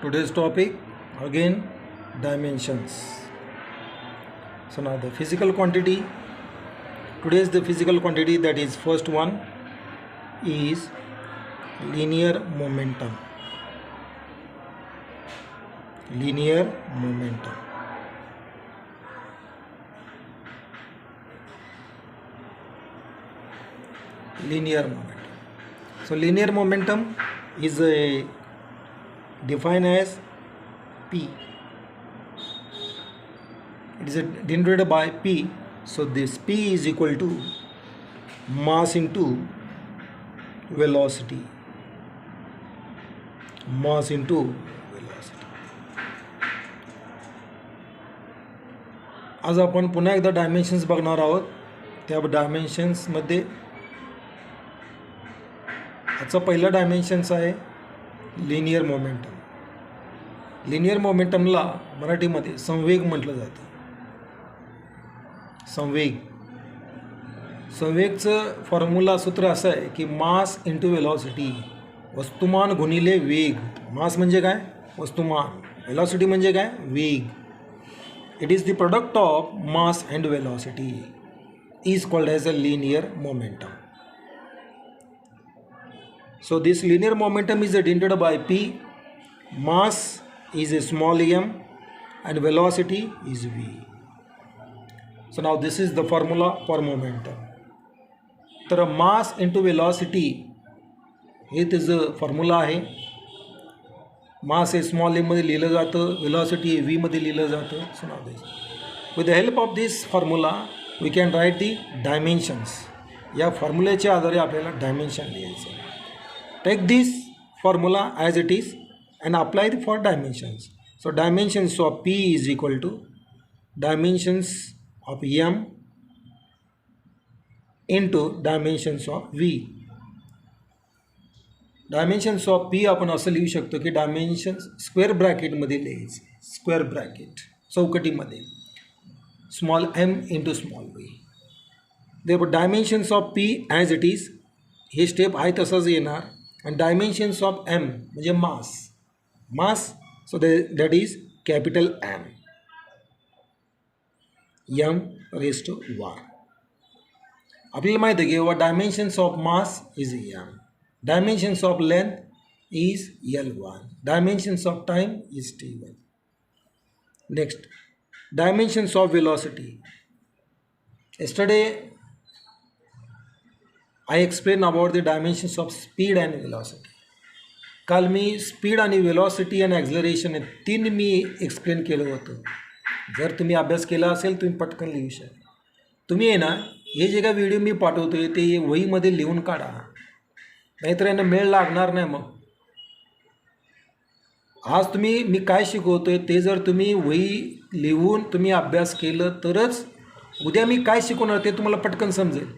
Today's topic again dimensions. So now the physical quantity. Today's the physical quantity, that is first one is linear momentum. Linear momentum. Linear momentum. So linear momentum is defined as P. It is denoted by P. So this P is equal to mass into velocity. Mass into velocity. आज आपण पुन्हा एकदा dimensions बघणार आहोत. त्या डायमेन्शन्समध्ये आजचा पहिला dimensions आहे लिनियर मोमेंटम. लिनियर मोमेंटमला मराठीमध्ये संवेग म्हटलं जातं. संवेगचं फॉर्म्युला सूत्र असं आहे की मास इंटू वेलॉसिटी, वस्तुमान गुणिले वेग. मास म्हणजे काय? वस्तुमान. वेलॉसिटी म्हणजे काय? वेग. It is the product of mass and velocity is called as a linear momentum. So this linear momentum is denoted by P, mass is a small m and velocity is v. So now this is the formula for momentum. तर mass into velocity हे त्याचं formula आहे. मास हे small M मध्ये लिहिलं जातं, velocity हे v मध्ये लिहिलं जातं. So now this with the help of this formula we can write the dimensions. या फॉर्म्युल्याच्या आधारे आपल्याला डायमेन्शन लिहायचं. Take this formula as it is and apply it for dimensions. So dimensions of P is equal to dimensions of M into dimensions of V. Dimensions of P आपण असं लिहू शकतो की dimensions स्क्वेअर ब्रॅकेटमध्ये लिहायचे. Square bracket चौकटीमध्ये small m into small v. Therefore dimensions of P as it is हे step आहे तसंच येणार. And dimensions of m म्हणजे mass, so that is capital M raised to 1. आपल्याला माहिती आहे की dimensions of mass is m, dimensions of length is L1, dimensions of time is T1. Next, dimensions of velocity. Yesterday I explain about the dimensions of speed and velocity. काल मी speed आणि velocity आणि ॲक्झलरेशन हे तीन मी explain केलं होतं. जर तुम्ही अभ्यास केला असेल तुम्ही पटकन लिहू शकता. तुम्ही आहे ना हे जे काय व्हिडिओ मी पाठवतो आहे ते वहीमध्ये लिहून काढा, नाहीतर यांना मेळ लागणार नाही. मग आज मी काय शिकवतो आहे ते जर तुम्ही वही लिहून तुम्ही अभ्यास केलं तरच उद्या मी काय शिकवणार ते तुम्हाला पटकन समजेल.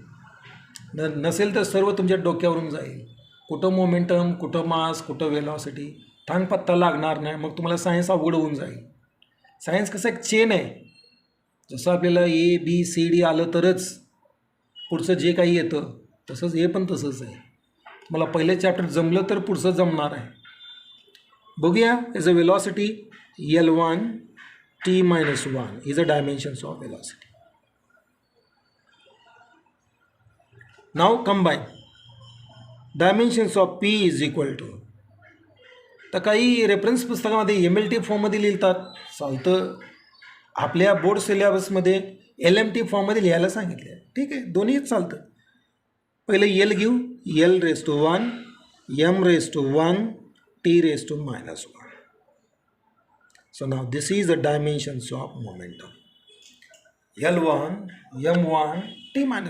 नसेल तर सर्व तुमच्या डोक्यावरून जाईल. कुठं मोमेंटम, कुठं मास, कुठं वेलॉसिटी थांग पत्ता लागणार नाही. मग तुम्हाला सायन्स अवघड होऊन जाईल. सायन्स कसं एक चेन आहे. जसं आपल्याला ABCD आलं तरच पुढचं जे काही येतं तसंच हे पण तसंच आहे. मला पहिलं चॅप्टर जमलं तर पुढचं जमणार आहे. बघूया. Is a velocity L1 T-1 is a dimensions of velocity. Now combine dimensions of P is equal to. तर काही रेफरन्स पुस्तकामध्ये MLT फॉर्ममध्ये लिहितात, चालतं. आपल्या बोर्ड सिलेबसमध्ये LMT फॉर्ममध्ये लिहायला सांगितले. ठीक आहे, दोन्हीच चालतं. पहिले L घेऊ. L raised to 1, M raised to 1, T raised to -1. So now this is the dimensions of momentum. L1, M1, T-1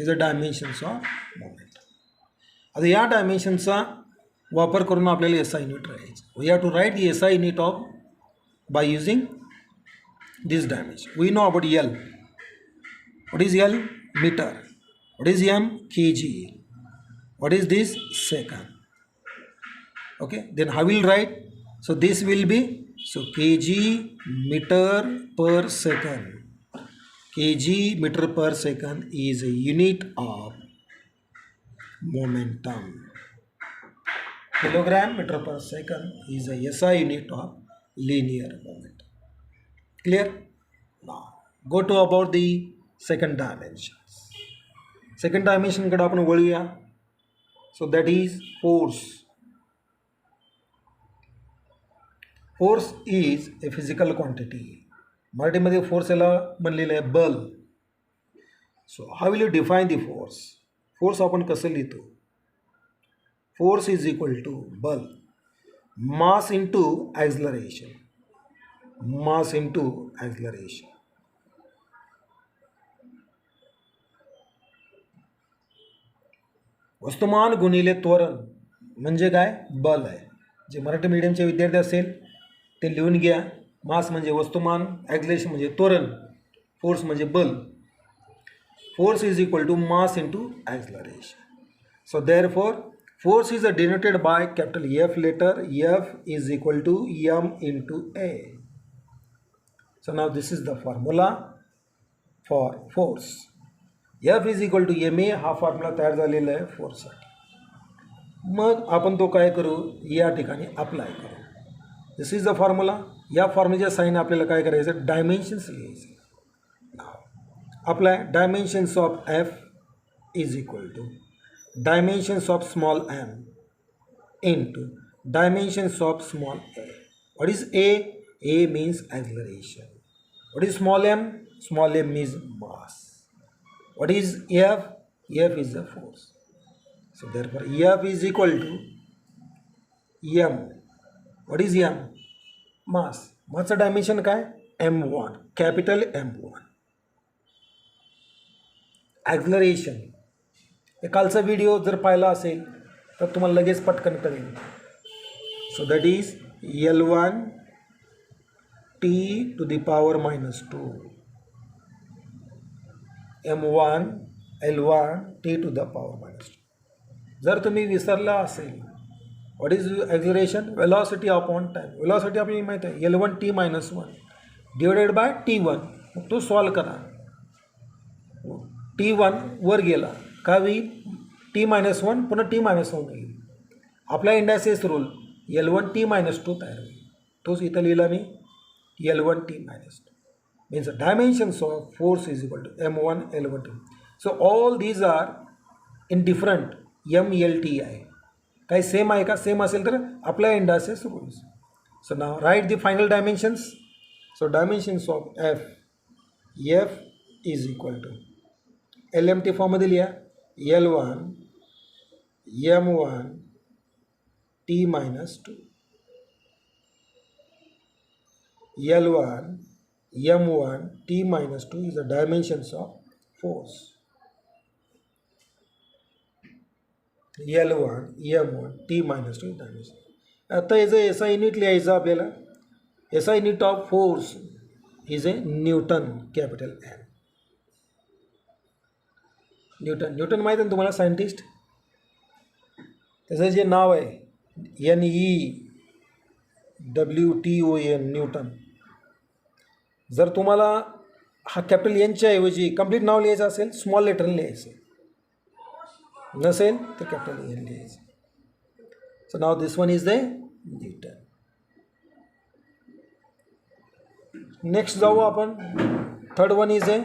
is the dimensions of momentum. आता या डायमेन्शनचा वापर करून आपल्याला SI युनिट राहायचं. We have to write the SI unit of by using this dimension. We know about L. What is L? Metre. What is M? kg. What is this? Second. Okay, then how will write? So this will be kg metre per second. kg meter per second is a unit of momentum. kilogram meter per second is a SI unit of linear moment. Clear? Now go to about the second dimensions. Second dimension कडे आपण वळूया. So that is force. Force is a physical quantity. मराठीमध्ये force याला म्हणलेलं आहे बल. So how will you define the force? Force आपण कसं लिहितो? फोर्स इज इक्वल टू बल, मास इंटू ॲक्झलरेशन. मास इंटू ॲक्झलरेशन. वस्तुमान गुणिले त्वरण म्हणजे काय? बल आहे. जे मराठी मीडियमचे विद्यार्थी असेल ते लिहून घ्या. मास म्हणजे वस्तुमान, ॲक्झलरेशन म्हणजे त्वरण, फोर्स म्हणजे बल. Force is equal to mass into acceleration. So therefore force is denoted by capital F letter. F is equal to m into a. So now this is the formula for force. F is equal to ma. हा formula तयार झालेला आहे फोर्ससाठी. मग आपण तो काय करू? या ठिकाणी अप्लाय करू. दिस इज द फॉर्म्युला. या फॉर्म्युल्याच्या साइन आपल्याला काय करायचं? डायमेन्शन्स लिहायचे. Apply. Dimensions of F is equal to dimensions of small m into dimensions of small a. What is a? A means acceleration. What is small m? Small m means mass. What is F? F is the force. So therefore F is equal to m. What is m? Mass. Mass dimension काय? m1, capital M1. Acceleration. कालचा video जर पाहिला असेल तर तुम्हाला लगेच पटकन कळेल. So that is L1 T to the power -2, M1 L1 T to the power -2. जर तुम्ही विसरला असेल, what is acceleration? Velocity upon time. Velocity आपल्याला माहीत आहे L1 T -1 divided by T1. मग तो सॉल्व करा. T1 वर गेला का होईल? T-1 पुन्हा T-1 होईल. आपला इंडायसेस रूल L1 T-2 तयार होईल. तोच इथं लिहिला मी L1 T-2 means dimensions of force is equal to M1 L1 T. So all these are in different MLT आहे. काही सेम आहे का? सेम असेल तर आपला indices rules. So now write the final dimensions. So dimensions of F is equal to LMT फॉर्ममध्ये लिहा L1 M1 T-2. L1 M1 T-2 is the dimensions of force. L1 M1 T-2 is dimension. आता याचं SI unit लिहायचं आपल्याला. SI unit of force is A Newton, capital N. Newton माहीत आहे तुम्हाला, scientist. त्याचं जे नाव आहे NEWTON, न्यूटन. जर तुम्हाला हा कॅपिटल एनच्या ऐवजी कंप्लीट नाव लिहायचं असेल स्मॉल लेटर लिहायचं, नसेल तर कॅपिटल एन लिहायचं. सो नाव दिस one is the Newton. Next जाऊ आपण. Third one is a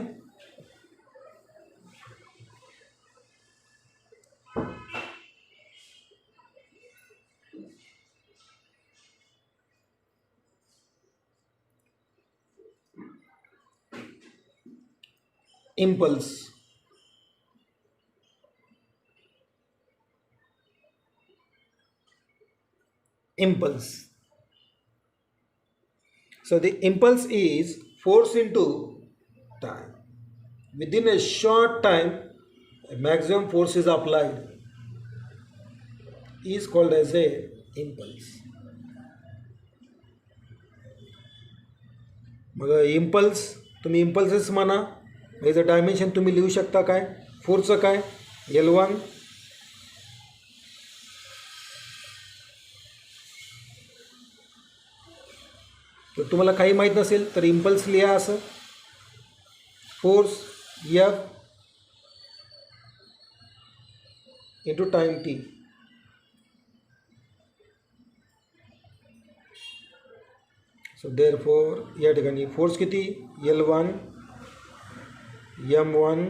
impulse. Impulse. So the impulse is force into time. Within a short time, a maximum force is applied, is called as a impulse. मग impulse तुम्ही impulses म्हणा. याचं dimension तुम्ही लिहू शकता काय? फोर्सचं काय? L1 तर तुम्हाला काही माहीत नसेल तर इम्पल्स लिहा असं. Force F into time T. So therefore या ठिकाणी फोर्स किती L1 m1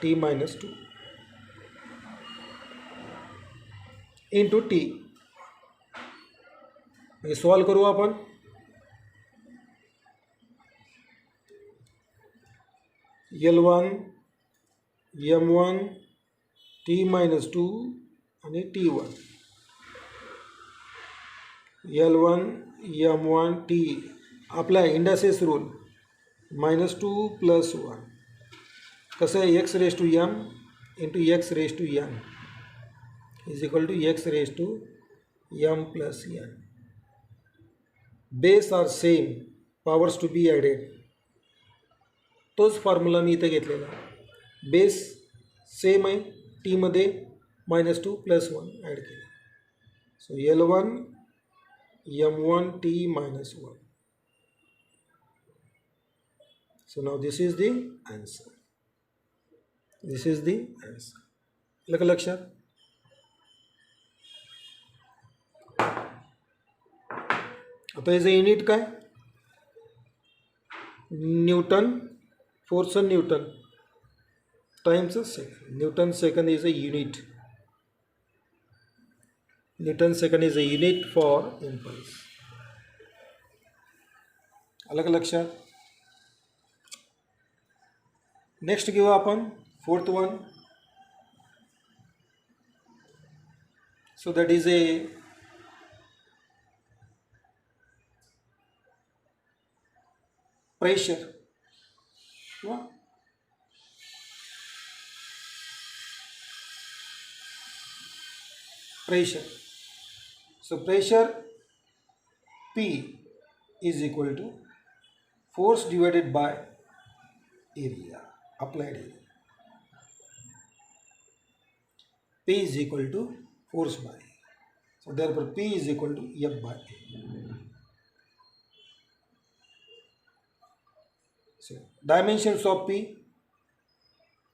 t minus 2 into T. हे सॉल्व करू आपण. L1 m1 t मायनस 2 आणि T1. L1 m1 t आपला इंडासेस रूल -2 + 1 कसं आहे x raise to m into x raise to n is equal to x raise to m + n. Base are same, powers to be added. तोच formula मी इथे घेतलेला. Base same आहे, टीमध्ये -2 + 1 add केला. So L1 m1 t minus 1. So now this is the answer. This is the answer. लक्षात. आता याचं युनिट काय Newton. Force Newton times second. Newton second is a unit. Newton second is a unit for impulse. अलग लक्षात. Next घेऊ आपण 4th one. So that is a pressure. Pressure. So pressure P is equal to force divided by area, applied area. P is equal to force by. So therefore P is equal to F by A. So dimensions of P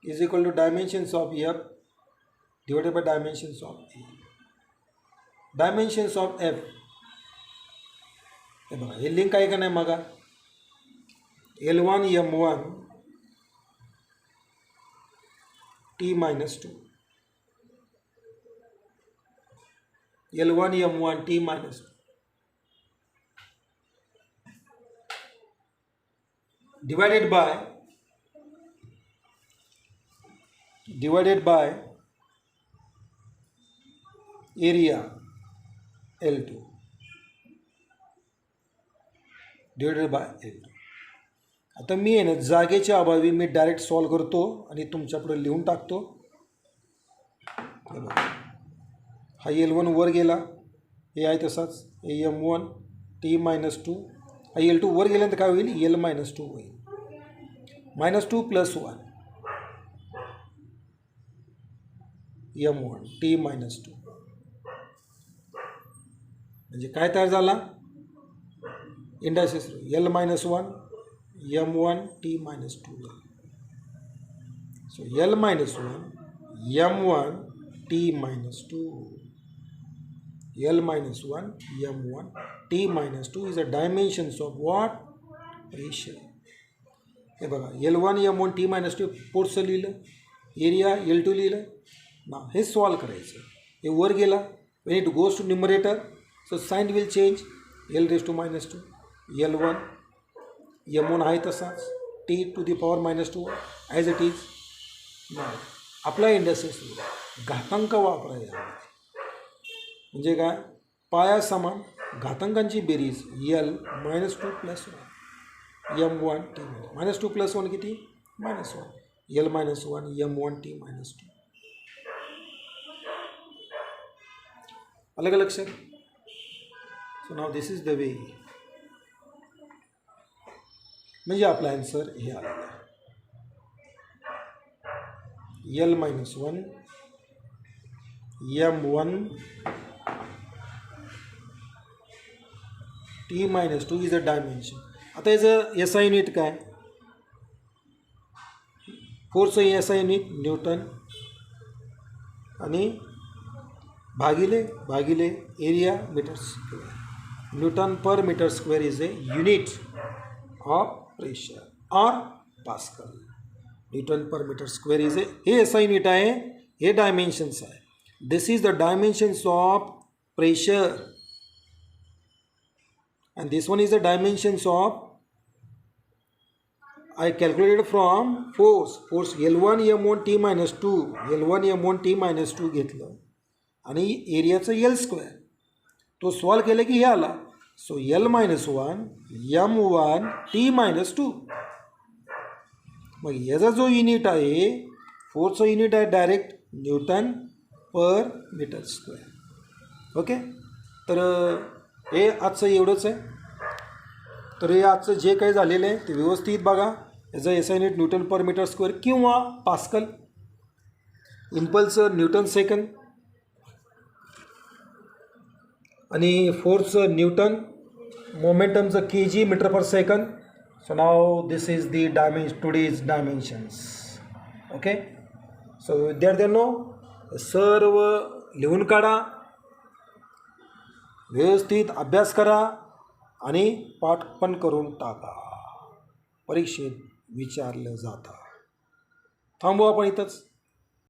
is equal to dimensions of F divided by dimensions of A. Dimensions of F हे बघा, हे link आहे का नाही मगा. L1 m1 t minus 2. L1 m1 t minus 2 divided by area L2 divided by L2. आता मी आहे ना जागेच्या अभावी मी डायरेक्ट सॉल्व करतो आणि तुमच्यापुढे लिहून टाकतो. हा L1 वर गेला, हे आहे तसाच. हे m1 t minus 2. हा L2 वर गेल्यानंतर काय होईल L minus 2 होईल. -2 + 1 m1 t minus 2 म्हणजे काय तयार झाला indices L minus 1 m1 t minus 2. So L minus 1 m1 t minus 2. L minus 1 m1 t minus 2 is a dimensions of what? Pressure. हे बघा L1 m1 t minus 2 फोर्सचं लिहिलं, area L2 लिहिलं. ना हे सॉल्व करायचं. हे वर गेला, when it goes to numerator, so sign will change. L raised to -2. L1 m1 आहे तसाच, t to the power -2 as it is. ना आपला इंडसेस घातांक वापरायचा. म्हणजे काय पाया समान घातांकांची बेरीज L -2 + 1 m1 t -2 + 1 किती -1. L -1 m1 t -2. अलग लक्षात. सो नाव दिस इज द वे. म्हणजे आपला आन्सर हे आलेला आहे. L -1 m1 t -2 is a dimension. आता याचं SI युनिट काय, फोर्सचं SI युनिट न्यूटन आणि भागिले area metres. Newton per metre square is a unit of pressure और pascal. Newton per metre square is a, हे एसआय युनिट आहे, हे dimensions आहे. This is the dimensions of pressure and this one is the dimensions of, I calculated from force L1 M1 T minus 2, L1 M1 T minus 2 घेतलं आणि एरियाचं L square, तो solve केलं की हे आला. So L minus 1 M1 T minus 2. मग याचा जो युनिट आहे, फोर्सचं युनिट आहे direct Newton per metre square. Okay, तर हे आजचं एवढंच आहे. तर हे आजचं जे काही झालेलं आहे ते व्यवस्थित बघा. याचा SI unit newton per metre square किंवा पास्कल, इम्पल्सचं न्यूटन सेकंड आणि फोर्सचं न्यूटन, मोमेंटमचं K G metre per second. So नाव this is the today's dimensions. Okay, so विद्यार्थ्यांनो सर्व लिहून काढा, व्यवस्थित अभ्यास करा आणि पाठ पण करून टाका. परीक्षेत विचारलं जातं. थांबू आपण इथंच.